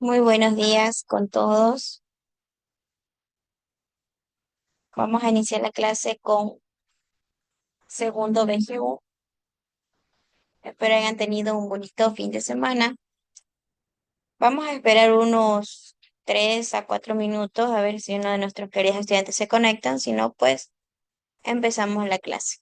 Muy buenos días con todos. Vamos a iniciar la clase con segundo BGU. Espero hayan tenido un bonito fin de semana. Vamos a esperar unos 3 a 4 minutos a ver si uno de nuestros queridos estudiantes se conectan. Si no, pues empezamos la clase.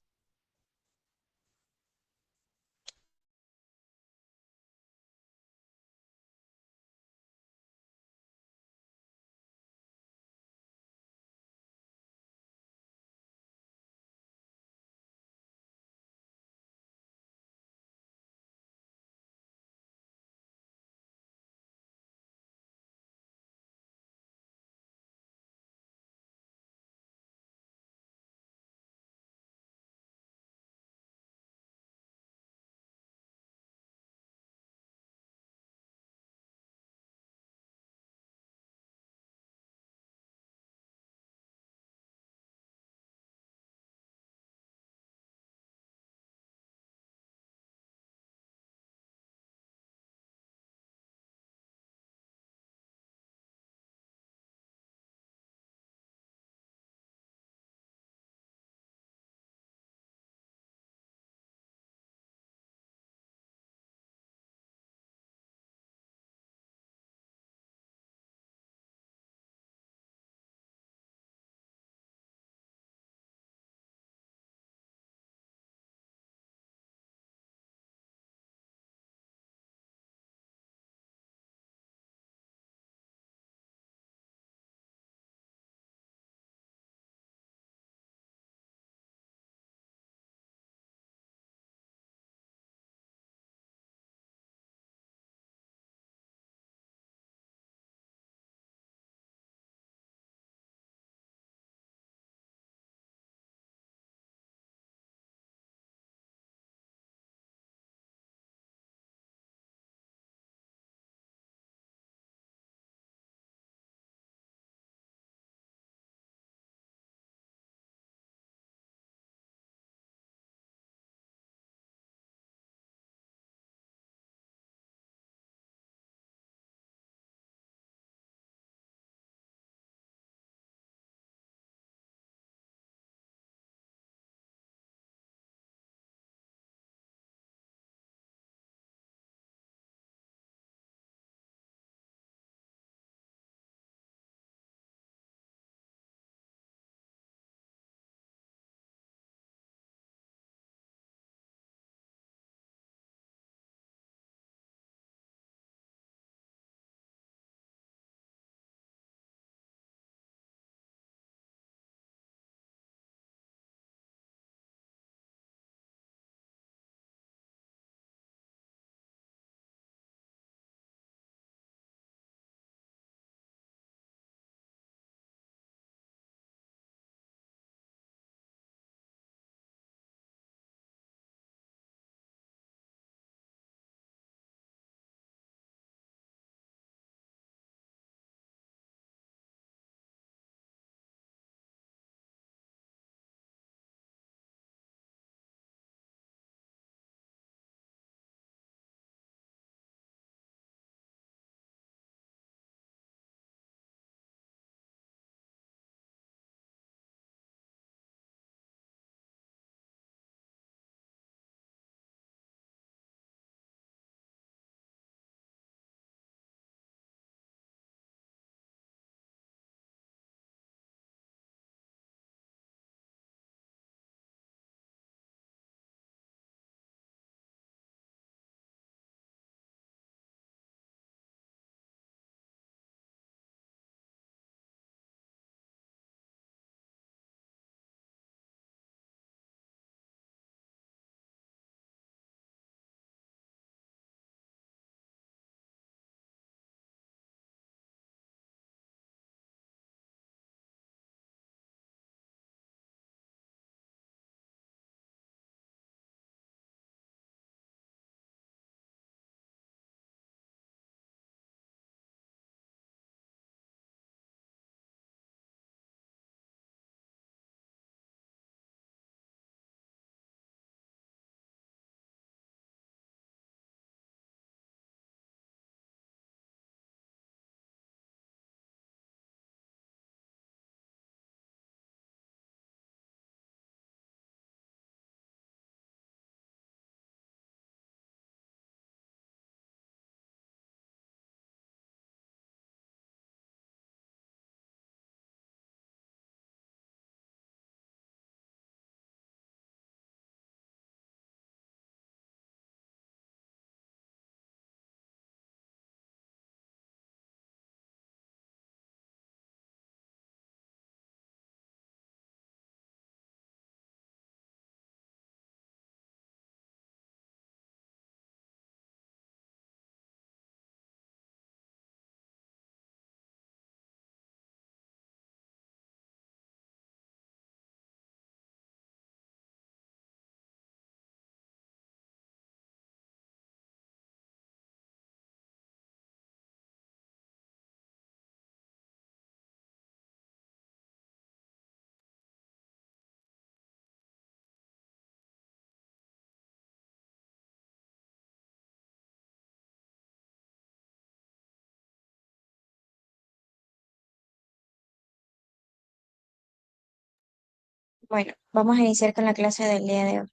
Bueno, vamos a iniciar con la clase del día de hoy.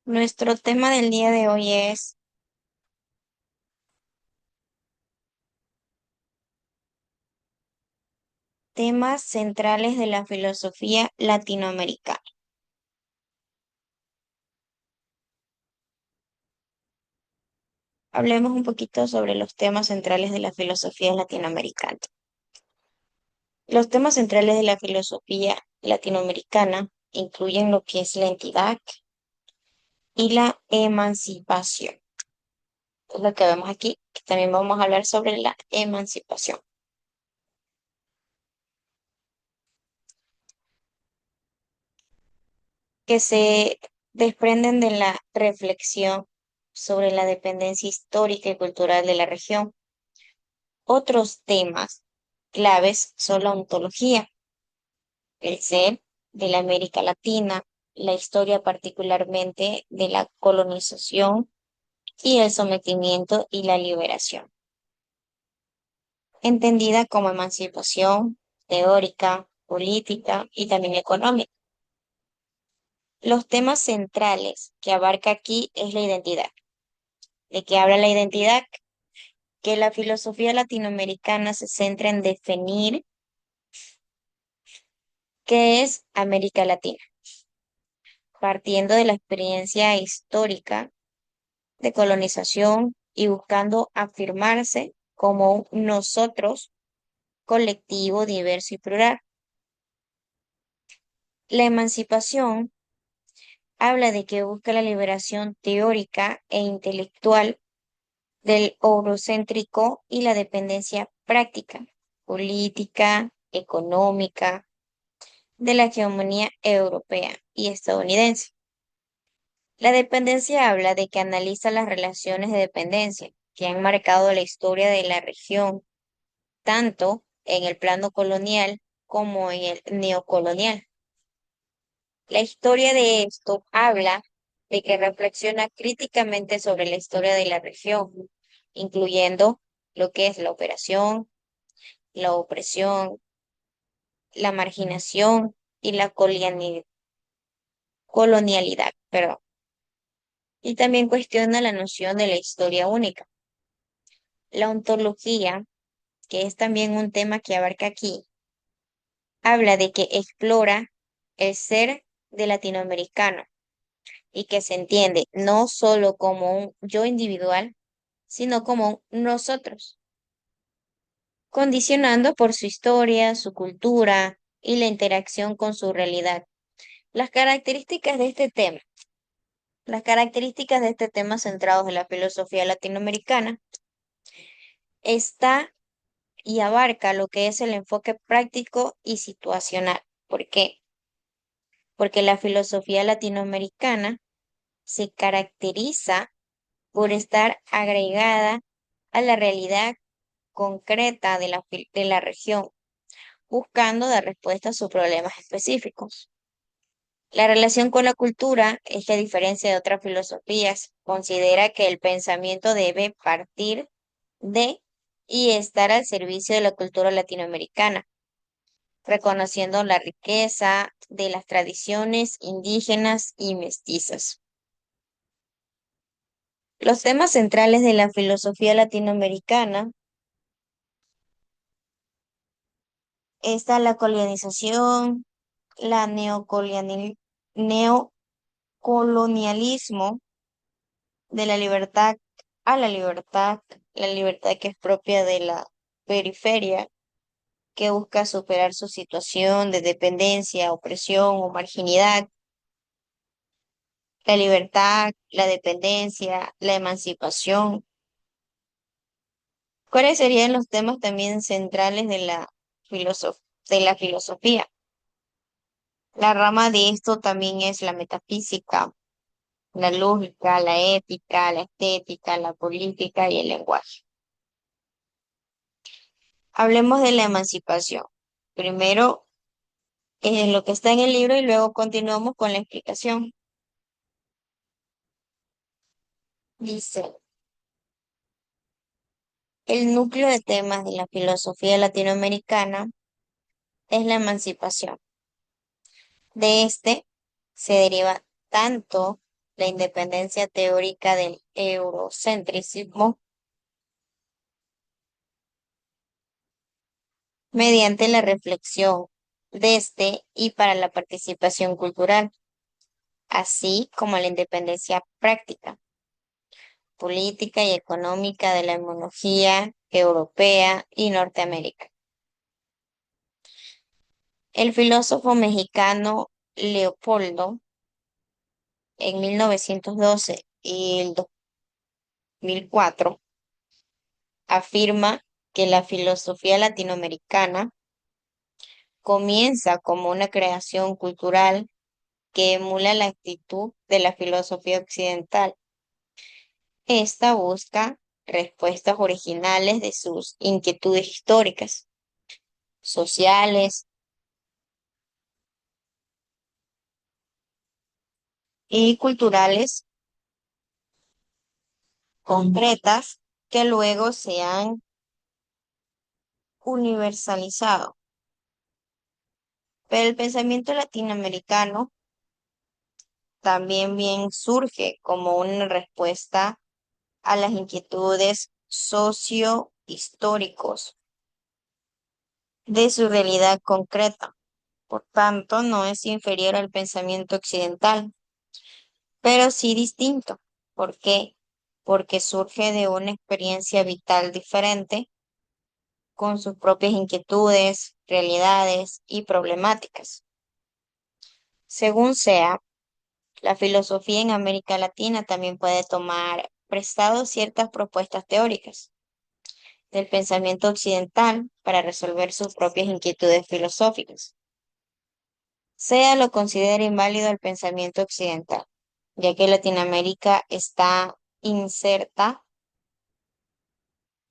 Nuestro tema del día de hoy es temas centrales de la filosofía latinoamericana. Hablemos un poquito sobre los temas centrales de la filosofía latinoamericana. Los temas centrales de la filosofía latinoamericana incluyen lo que es la entidad y la emancipación. Es lo que vemos aquí, que también vamos a hablar sobre la emancipación, que se desprenden de la reflexión sobre la dependencia histórica y cultural de la región. Otros temas claves son la ontología, el ser de la América Latina, la historia particularmente de la colonización y el sometimiento y la liberación, entendida como emancipación teórica, política y también económica. Los temas centrales que abarca aquí es la identidad. ¿De qué habla la identidad? Que la filosofía latinoamericana se centra en definir qué es América Latina, partiendo de la experiencia histórica de colonización y buscando afirmarse como un nosotros colectivo, diverso y plural. La emancipación habla de que busca la liberación teórica e intelectual del eurocéntrico y la dependencia práctica, política, económica, de la hegemonía europea y estadounidense. La dependencia habla de que analiza las relaciones de dependencia que han marcado la historia de la región, tanto en el plano colonial como en el neocolonial. La historia de esto habla de que reflexiona críticamente sobre la historia de la región, incluyendo lo que es la operación, la opresión, la marginación y la colonialidad, perdón. Y también cuestiona la noción de la historia única. La ontología, que es también un tema que abarca aquí, habla de que explora el ser de latinoamericano y que se entiende no solo como un yo individual, sino como un nosotros, condicionando por su historia, su cultura y la interacción con su realidad. Las características de este tema. Las características de este tema centrados en la filosofía latinoamericana está y abarca lo que es el enfoque práctico y situacional. ¿Por qué? Porque la filosofía latinoamericana se caracteriza por estar agregada a la realidad concreta de de la región, buscando dar respuesta a sus problemas específicos. La relación con la cultura es que a diferencia de otras filosofías, considera que el pensamiento debe partir de y estar al servicio de la cultura latinoamericana, reconociendo la riqueza de las tradiciones indígenas y mestizas. Los temas centrales de la filosofía latinoamericana están la colonización, la neocolonialismo, de la libertad a la libertad que es propia de la periferia, que busca superar su situación de dependencia, opresión o marginidad, la libertad, la dependencia, la emancipación. ¿Cuáles serían los temas también centrales de de la filosofía? La rama de esto también es la metafísica, la lógica, la ética, la estética, la política y el lenguaje. Hablemos de la emancipación. Primero, lo que está en el libro y luego continuamos con la explicación. Dice, el núcleo de temas de la filosofía latinoamericana es la emancipación. De este se deriva tanto la independencia teórica del eurocentricismo mediante la reflexión de este y para la participación cultural, así como la independencia práctica, política y económica de la monarquía europea y Norteamérica. El filósofo mexicano Leopoldo, en 1912 y el 2004, afirma que la filosofía latinoamericana comienza como una creación cultural que emula la actitud de la filosofía occidental. Esta busca respuestas originales de sus inquietudes históricas, sociales y culturales concretas que luego se han universalizado. Pero el pensamiento latinoamericano también bien surge como una respuesta a las inquietudes socio-históricos de su realidad concreta. Por tanto, no es inferior al pensamiento occidental, pero sí distinto. ¿Por qué? Porque surge de una experiencia vital diferente, con sus propias inquietudes, realidades y problemáticas. Según sea, la filosofía en América Latina también puede tomar prestado ciertas propuestas teóricas del pensamiento occidental para resolver sus propias inquietudes filosóficas. Sea lo considera inválido el pensamiento occidental, ya que Latinoamérica está inserta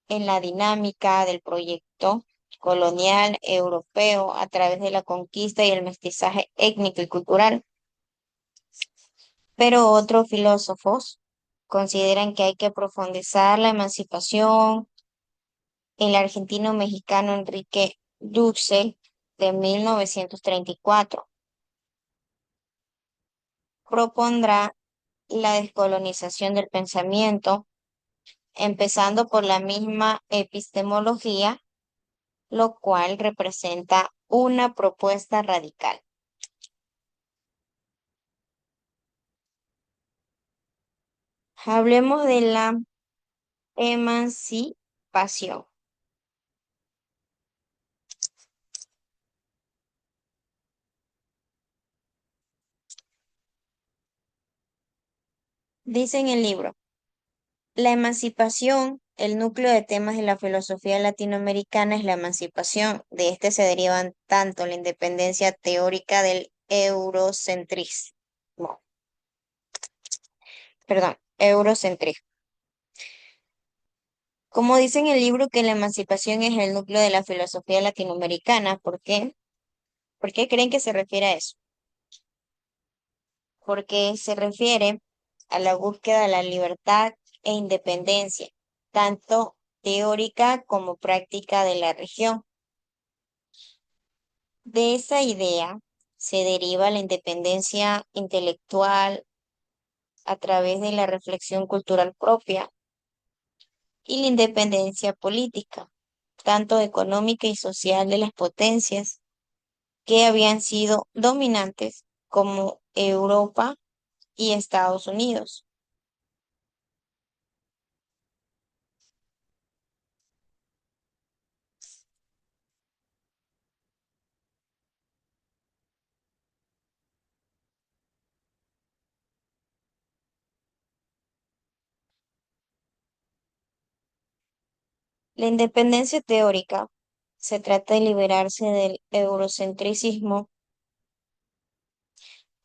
en la dinámica del proyecto colonial europeo a través de la conquista y el mestizaje étnico y cultural. Pero otros filósofos consideran que hay que profundizar la emancipación. El argentino mexicano Enrique Dussel, de 1934, propondrá la descolonización del pensamiento, empezando por la misma epistemología, lo cual representa una propuesta radical. Hablemos de la emancipación. Dice en el libro, la emancipación, el núcleo de temas de la filosofía latinoamericana es la emancipación. De este se derivan tanto la independencia teórica del eurocentrismo, perdón, eurocentrismo. Como dice en el libro que la emancipación es el núcleo de la filosofía latinoamericana, ¿por qué? ¿Por qué creen que se refiere a eso? Porque se refiere a la búsqueda de la libertad e independencia, tanto teórica como práctica de la región. De esa idea se deriva la independencia intelectual a través de la reflexión cultural propia y la independencia política, tanto económica y social de las potencias que habían sido dominantes como Europa y Estados Unidos. La independencia teórica se trata de liberarse del eurocentricismo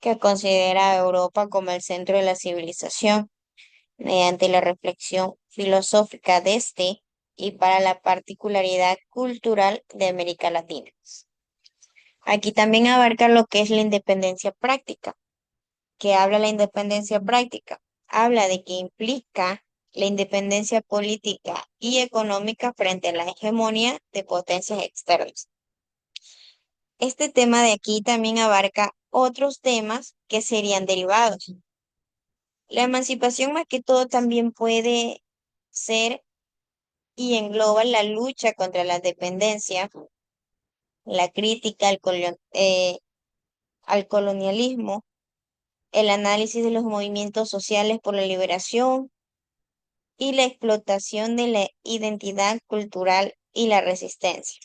que considera a Europa como el centro de la civilización mediante la reflexión filosófica de este y para la particularidad cultural de América Latina. Aquí también abarca lo que es la independencia práctica. ¿Que habla la independencia práctica? Habla de que implica la independencia política y económica frente a la hegemonía de potencias externas. Este tema de aquí también abarca otros temas que serían derivados. La emancipación más que todo también puede ser y engloba la lucha contra la dependencia, la crítica al colonialismo, el análisis de los movimientos sociales por la liberación y la explotación de la identidad cultural y la resistencia.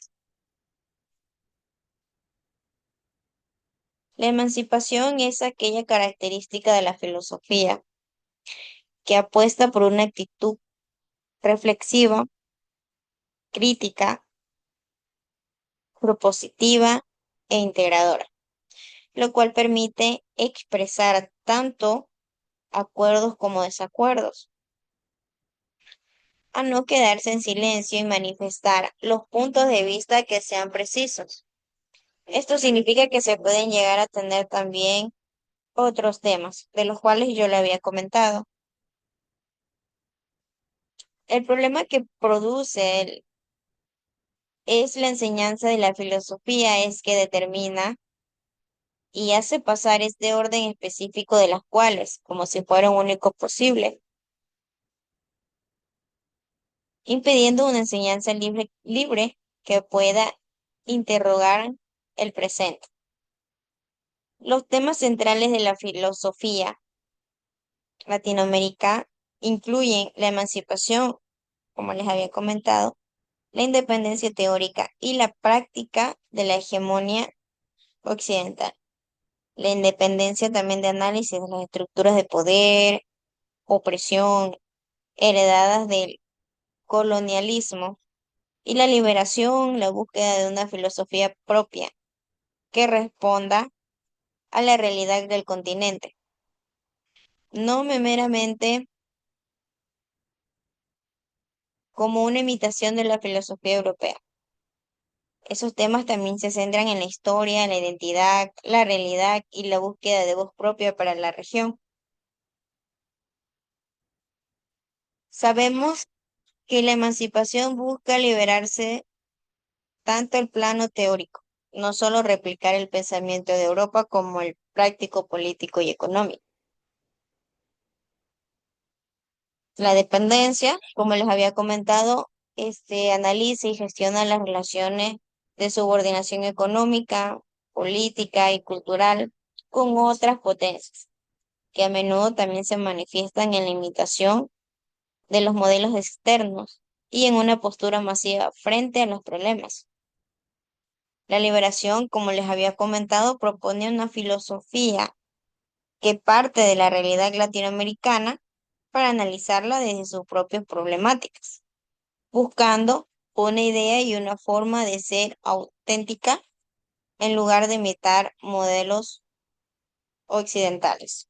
La emancipación es aquella característica de la filosofía que apuesta por una actitud reflexiva, crítica, propositiva e integradora, lo cual permite expresar tanto acuerdos como desacuerdos, a no quedarse en silencio y manifestar los puntos de vista que sean precisos. Esto significa que se pueden llegar a tener también otros temas, de los cuales yo le había comentado. El problema que produce es la enseñanza de la filosofía, es que determina y hace pasar este orden específico de las cuales, como si fuera un único posible, impidiendo una enseñanza libre que pueda interrogar el presente. Los temas centrales de la filosofía latinoamericana incluyen la emancipación, como les había comentado, la independencia teórica y la práctica de la hegemonía occidental. La independencia también de análisis de las estructuras de poder, opresión, heredadas del colonialismo y la liberación, la búsqueda de una filosofía propia que responda a la realidad del continente, no meramente como una imitación de la filosofía europea. Esos temas también se centran en la historia, la identidad, la realidad y la búsqueda de voz propia para la región. Sabemos que la emancipación busca liberarse tanto el plano teórico, no solo replicar el pensamiento de Europa como el práctico, político y económico. La dependencia, como les había comentado, analiza y gestiona las relaciones de subordinación económica, política y cultural con otras potencias, que a menudo también se manifiestan en la imitación de los modelos externos y en una postura masiva frente a los problemas. La liberación, como les había comentado, propone una filosofía que parte de la realidad latinoamericana para analizarla desde sus propias problemáticas, buscando una idea y una forma de ser auténtica en lugar de imitar modelos occidentales.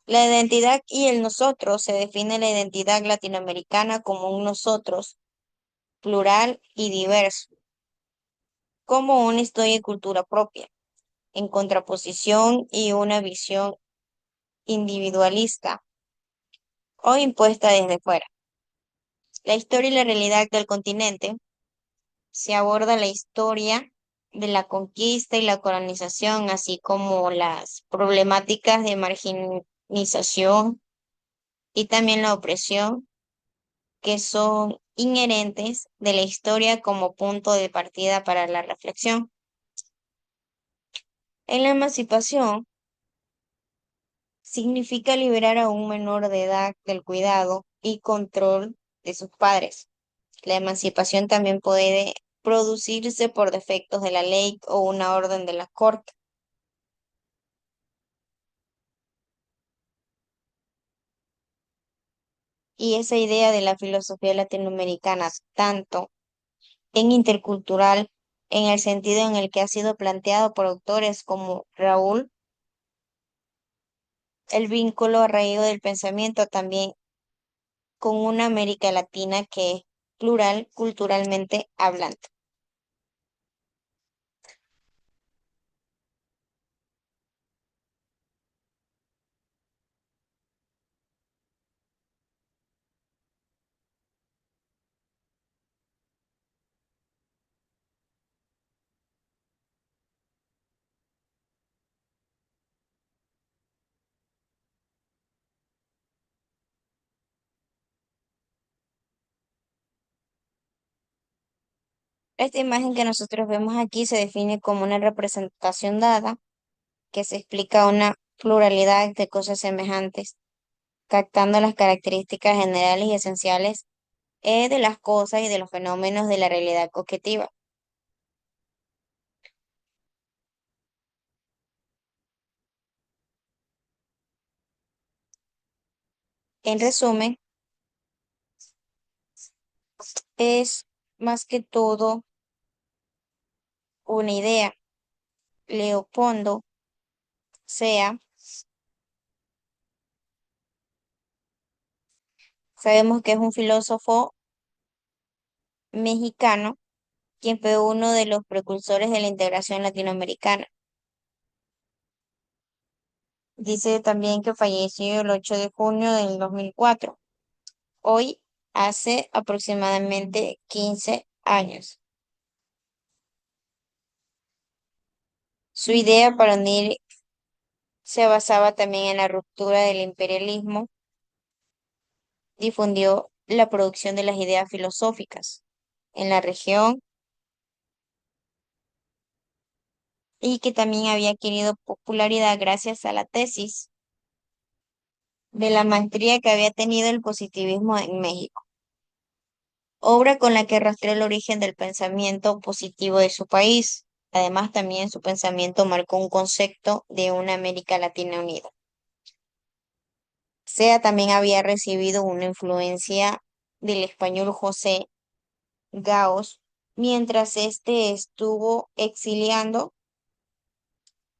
La identidad y el nosotros se define la identidad latinoamericana como un nosotros plural y diverso, como una historia y cultura propia, en contraposición y una visión individualista o impuesta desde fuera. La historia y la realidad del continente se aborda la historia de la conquista y la colonización, así como las problemáticas de marginización y también la opresión que son inherentes de la historia como punto de partida para la reflexión. En la emancipación significa liberar a un menor de edad del cuidado y control de sus padres. La emancipación también puede producirse por defectos de la ley o una orden de la corte. Y esa idea de la filosofía latinoamericana, tanto en intercultural, en el sentido en el que ha sido planteado por autores como Raúl, el vínculo arraigo del pensamiento también con una América Latina que es plural culturalmente hablando. Esta imagen que nosotros vemos aquí se define como una representación dada que se explica una pluralidad de cosas semejantes, captando las características generales y esenciales de las cosas y de los fenómenos de la realidad objetiva. En resumen, es más que todo una idea. Leopoldo Sea, sabemos que es un filósofo mexicano, quien fue uno de los precursores de la integración latinoamericana. Dice también que falleció el 8 de junio del 2004, hoy hace aproximadamente 15 años. Su idea para unir se basaba también en la ruptura del imperialismo, difundió la producción de las ideas filosóficas en la región y que también había adquirido popularidad gracias a la tesis de la maestría que había tenido el positivismo en México, obra con la que rastreó el origen del pensamiento positivo de su país. Además, también su pensamiento marcó un concepto de una América Latina unida. Sea también había recibido una influencia del español José Gaos mientras éste estuvo exiliando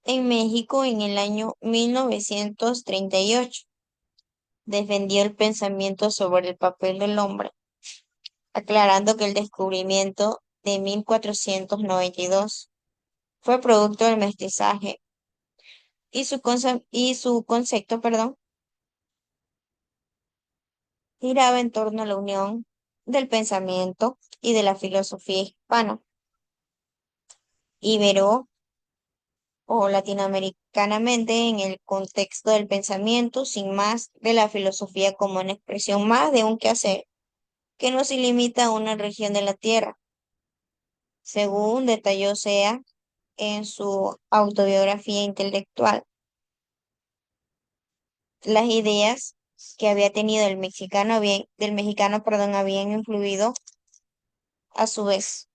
en México en el año 1938. Defendió el pensamiento sobre el papel del hombre, aclarando que el descubrimiento de 1492 fue producto del mestizaje y su concepto, perdón, giraba en torno a la unión del pensamiento y de la filosofía hispana, ibero o latinoamericanamente en el contexto del pensamiento, sin más de la filosofía como una expresión más de un quehacer que no se limita a una región de la Tierra, según detalló Sea en su autobiografía intelectual. Las ideas que había tenido del mexicano, perdón, habían influido a su vez